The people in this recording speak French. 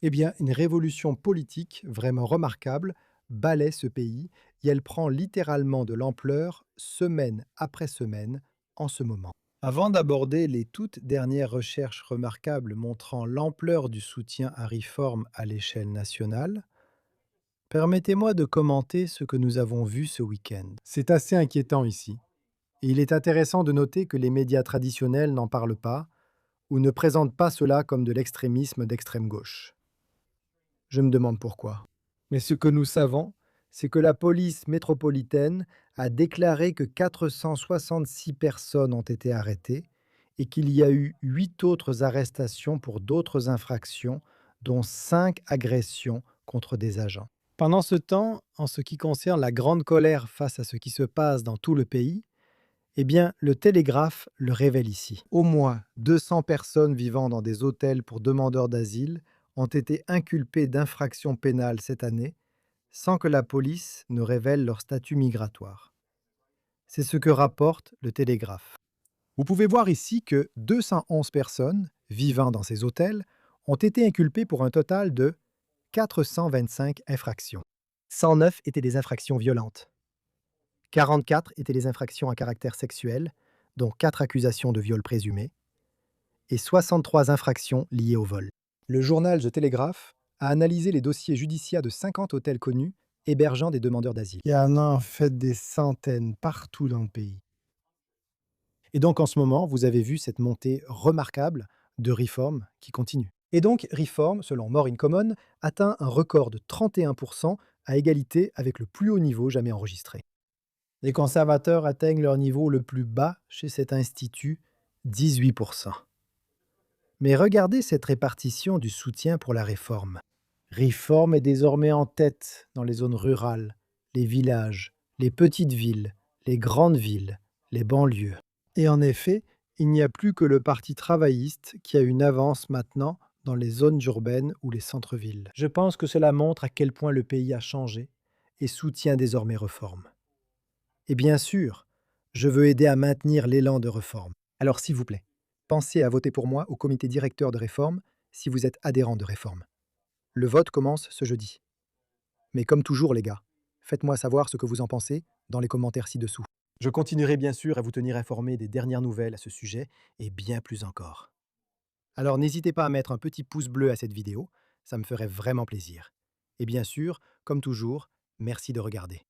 Eh bien, une révolution politique vraiment remarquable balaie ce pays et elle prend littéralement de l'ampleur semaine après semaine en ce moment. Avant d'aborder les toutes dernières recherches remarquables montrant l'ampleur du soutien à Reform à l'échelle nationale, permettez-moi de commenter ce que nous avons vu ce week-end. C'est assez inquiétant ici, et il est intéressant de noter que les médias traditionnels n'en parlent pas ou ne présentent pas cela comme de l'extrémisme d'extrême gauche. Je me demande pourquoi. Mais ce que nous savons, c'est que la police métropolitaine a déclaré que 466 personnes ont été arrêtées et qu'il y a eu 8 autres arrestations pour d'autres infractions, dont 5 agressions contre des agents. Pendant ce temps, en ce qui concerne la grande colère face à ce qui se passe dans tout le pays, eh bien, le Télégraphe le révèle ici. Au moins 200 personnes vivant dans des hôtels pour demandeurs d'asile ont été inculpées d'infractions pénales cette année, sans que la police ne révèle leur statut migratoire. C'est ce que rapporte le Télégraphe. Vous pouvez voir ici que 211 personnes vivant dans ces hôtels ont été inculpées pour un total de 425 infractions. 109 étaient des infractions violentes. 44 étaient des infractions à caractère sexuel, dont 4 accusations de viol présumé, et 63 infractions liées au vol. Le journal The Telegraph a analysé les dossiers judiciaires de 50 hôtels connus hébergeant des demandeurs d'asile. Il y en a en fait des centaines partout dans le pays. Et donc en ce moment, vous avez vu cette montée remarquable de Reform qui continue. Et donc Reform, selon More in Common, atteint un record de 31% à égalité avec le plus haut niveau jamais enregistré. Les conservateurs atteignent leur niveau le plus bas chez cet institut, 18%. Mais regardez cette répartition du soutien pour la réforme. Reform est désormais en tête dans les zones rurales, les villages, les petites villes, les grandes villes, les banlieues. Et en effet, il n'y a plus que le Parti travailliste qui a une avance maintenant dans les zones urbaines ou les centres-villes. Je pense que cela montre à quel point le pays a changé et soutient désormais Reform. Et bien sûr, je veux aider à maintenir l'élan de réforme. Alors s'il vous plaît, pensez à voter pour moi au comité directeur de réforme si vous êtes adhérent de réforme. Le vote commence ce jeudi. Mais comme toujours les gars, faites-moi savoir ce que vous en pensez dans les commentaires ci-dessous. Je continuerai bien sûr à vous tenir informé des dernières nouvelles à ce sujet et bien plus encore. Alors n'hésitez pas à mettre un petit pouce bleu à cette vidéo, ça me ferait vraiment plaisir. Et bien sûr, comme toujours, merci de regarder.